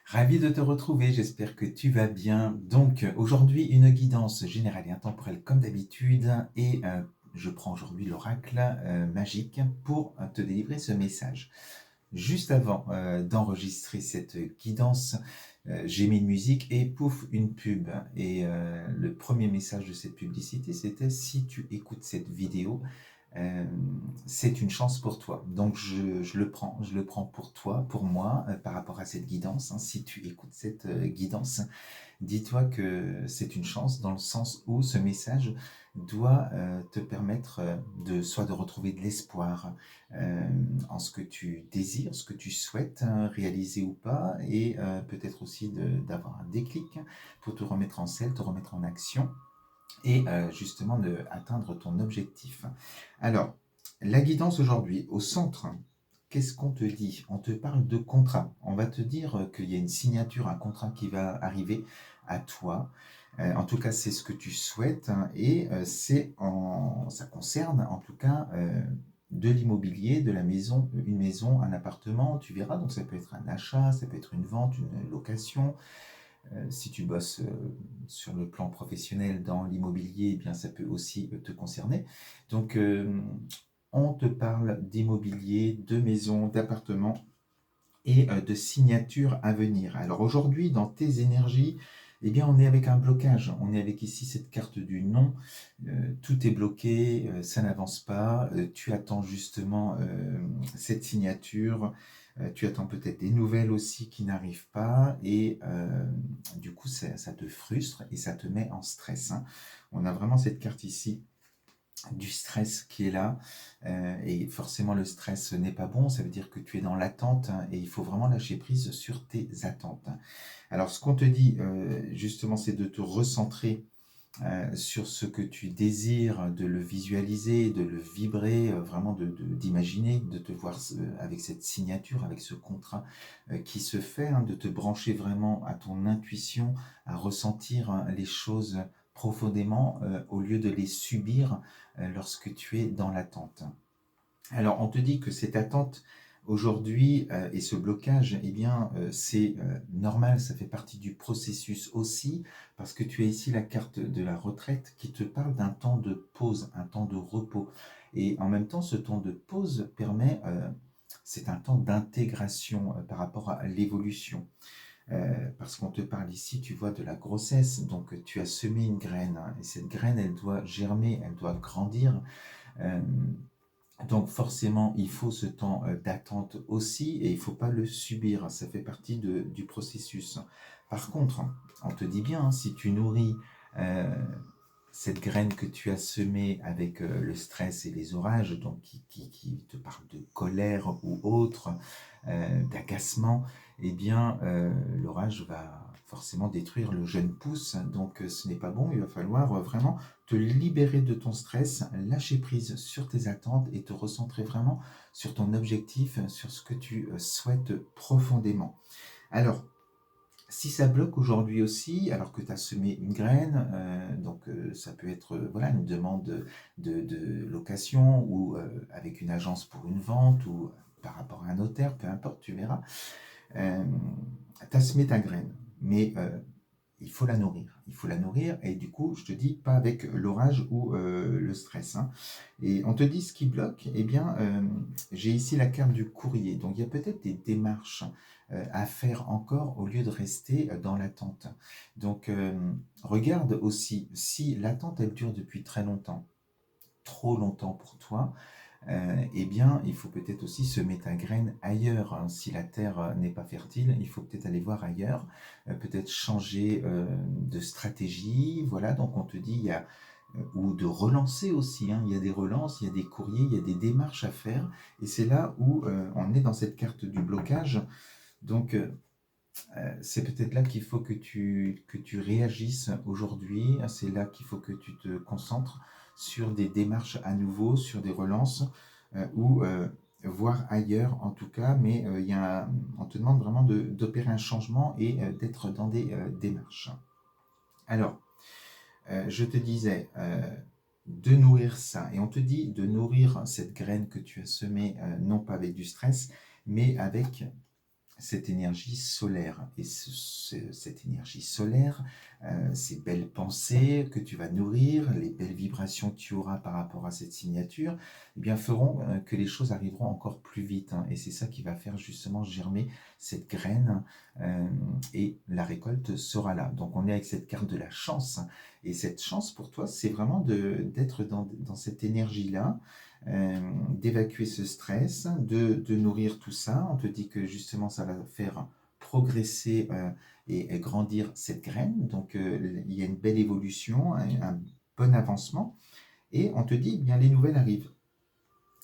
Ravi de te retrouver, j'espère que tu vas bien. Donc aujourd'hui, une guidance générale et intemporelle comme d'habitude et je prends aujourd'hui l'oracle magique pour te délivrer ce message. Juste avant d'enregistrer cette guidance, j'ai mis une musique et pouf, une pub. Et le premier message de cette publicité, c'était: si tu écoutes cette vidéo, euh, c'est une chance pour toi. Donc je le prends pour toi, pour moi, par rapport à cette guidance, hein. Si tu écoutes cette guidance, dis-toi que c'est une chance dans le sens où ce message doit te permettre soit de retrouver de l'espoir en ce que tu désires, ce que tu souhaites réaliser ou pas, et peut-être aussi d'avoir un déclic pour te remettre en selle, te remettre en action et justement de atteindre ton objectif. Alors, la guidance aujourd'hui, au centre, qu'est-ce qu'on te dit? On te parle de contrat. On va te dire qu'il y a une signature, un contrat qui va arriver à toi. En tout cas, c'est ce que tu souhaites, hein, et ça concerne en tout cas de l'immobilier, de la maison, une maison, un appartement, tu verras. Donc ça peut être un achat, ça peut être une vente, une location. Si tu bosses sur le plan professionnel dans l'immobilier, eh bien ça peut aussi te concerner. Donc on te parle d'immobilier, de maisons, d'appartements et de signatures à venir. Alors aujourd'hui, dans tes énergies, eh bien, on est avec un blocage. On est avec ici cette carte du non. Tout est bloqué, ça n'avance pas. Tu attends justement cette signature. Tu attends peut-être des nouvelles aussi qui n'arrivent pas. Et du coup, ça te frustre et ça te met en stress, hein. On a vraiment cette carte ici du stress qui est là, et forcément le stress n'est pas bon, ça veut dire que tu es dans l'attente, hein, et il faut vraiment lâcher prise sur tes attentes. Alors ce qu'on te dit justement, c'est de te recentrer sur ce que tu désires, de le visualiser, de le vibrer, vraiment d'imaginer, de te voir avec cette signature, avec ce contrat qui se fait, hein, de te brancher vraiment à ton intuition, à ressentir les choses profondément au lieu de les subir lorsque tu es dans l'attente. Alors, on te dit que cette attente aujourd'hui et ce blocage, eh bien, c'est normal, ça fait partie du processus aussi, parce que tu as ici la carte de la retraite qui te parle d'un temps de pause, un temps de repos. Et en même temps, ce temps de pause permet, c'est un temps d'intégration par rapport à l'évolution. Parce qu'on te parle ici, tu vois, de la grossesse, donc tu as semé une graine, hein, et cette graine, elle doit germer, elle doit grandir. Euh, donc forcément, il faut ce temps d'attente aussi et il ne faut pas le subir, ça fait partie du processus. Par contre, on te dit bien, hein, si tu nourris euh, cette graine que tu as semée avec le stress et les orages, donc qui te parle de colère ou autre, d'agacement, eh bien l'orage va forcément détruire le jeune pouce, donc ce n'est pas bon, il va falloir vraiment te libérer de ton stress, lâcher prise sur tes attentes et te recentrer vraiment sur ton objectif, sur ce que tu souhaites profondément. Alors, si ça bloque aujourd'hui aussi, alors que tu as semé une graine, donc ça peut être voilà, une demande de location ou avec une agence pour une vente ou par rapport à un notaire, peu importe, tu verras. Euh, tu as semé ta graine, mais il faut la nourrir. Il faut la nourrir et du coup, je te dis, pas avec l'orage ou le stress, hein. Et on te dit ce qui bloque, eh bien, j'ai ici la carte du courrier. Donc, il y a peut-être des démarches à faire encore au lieu de rester dans l'attente. Donc, regarde aussi si l'attente, elle dure depuis très longtemps, trop longtemps pour toi, eh bien, il faut peut-être aussi semer ta graine ailleurs, hein. Si la terre n'est pas fertile, il faut peut-être aller voir ailleurs, peut-être changer de stratégie. Voilà, donc on te dit, il y a, ou de relancer aussi, hein. Il y a des relances, il y a des courriers, il y a des démarches à faire. Et c'est là où on est dans cette carte du blocage. Donc, c'est peut-être là qu'il faut que tu réagisses aujourd'hui. C'est là qu'il faut que tu te concentres sur des démarches à nouveau, sur des relances ou voir ailleurs en tout cas. Mais on te demande vraiment d'opérer un changement et d'être dans des démarches. Alors, je te disais de nourrir ça. Et on te dit de nourrir cette graine que tu as semée, non pas avec du stress, mais avec cette énergie solaire. Et cette énergie solaire, ces belles pensées que tu vas nourrir, les belles vibrations que tu auras par rapport à cette signature, eh bien, feront que les choses arriveront encore plus vite. Hein. Et c'est ça qui va faire justement germer cette graine et la récolte sera là. Donc on est avec cette carte de la chance. Et cette chance pour toi, c'est vraiment d'être dans cette énergie-là, d'évacuer ce stress, de nourrir tout ça. On te dit que justement ça va faire progresser et grandir cette graine. Donc il y a une belle évolution, un bon avancement. Et on te dit, eh bien les nouvelles arrivent.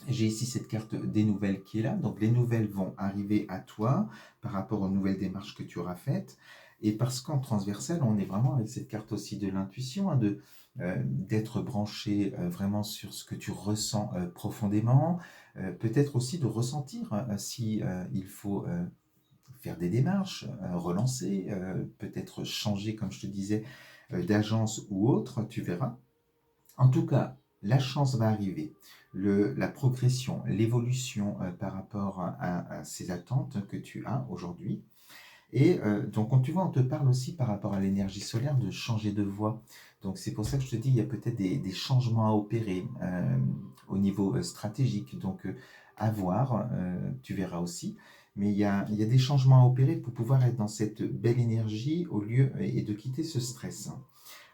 J'ai ici cette carte des nouvelles qui est là. Donc les nouvelles vont arriver à toi par rapport aux nouvelles démarches que tu auras faites. Et parce qu'en transversal, on est vraiment avec cette carte aussi de l'intuition, hein, d'être branché vraiment sur ce que tu ressens profondément. Peut-être aussi de ressentir si il faut faire des démarches, relancer, peut-être changer, comme je te disais, d'agence ou autre, tu verras. En tout cas, la chance va arriver, la progression, l'évolution par rapport à ces attentes que tu as aujourd'hui. Et donc, tu vois, on te parle aussi par rapport à l'énergie solaire de changer de voie. Donc, c'est pour ça que je te dis, il y a peut-être des changements à opérer au niveau stratégique. Donc, à voir, tu verras aussi. Mais il y a des changements à opérer pour pouvoir être dans cette belle énergie au lieu et de quitter ce stress.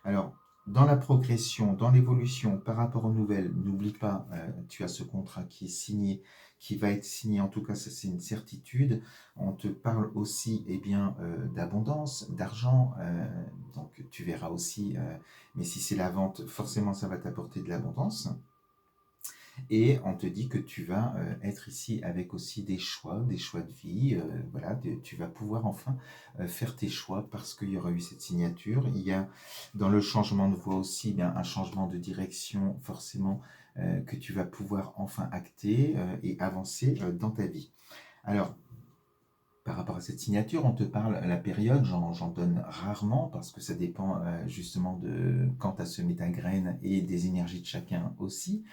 Alors, dans la progression, dans l'évolution, par rapport aux nouvelles, n'oublie pas, tu as ce contrat qui est signé, qui va être signé, en tout cas, ça c'est une certitude. On te parle aussi eh bien, d'abondance, d'argent, donc tu verras aussi, mais si c'est la vente, forcément ça va t'apporter de l'abondance. Et on te dit que tu vas être ici avec aussi des choix de vie. Voilà, tu vas pouvoir enfin faire tes choix parce qu'il y aura eu cette signature. Il y a dans le changement de voie aussi bien un changement de direction forcément que tu vas pouvoir enfin acter et avancer dans ta vie. Alors, par rapport à cette signature, on te parle la période, j'en donne rarement parce que ça dépend justement de quand à semer ta graine et des énergies de chacun aussi.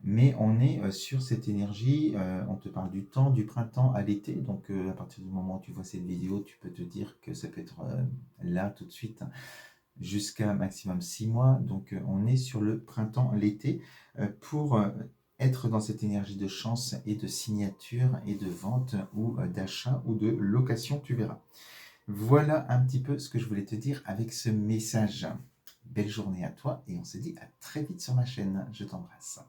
Mais on est sur cette énergie, on te parle du temps, du printemps à l'été. Donc à partir du moment où tu vois cette vidéo, tu peux te dire que ça peut être là tout de suite jusqu'à maximum 6 mois. Donc on est sur le printemps, l'été, pour être dans cette énergie de chance et de signature et de vente ou d'achat ou de location, tu verras. Voilà un petit peu ce que je voulais te dire avec ce message. Belle journée à toi et on se dit à très vite sur ma chaîne. Je t'embrasse.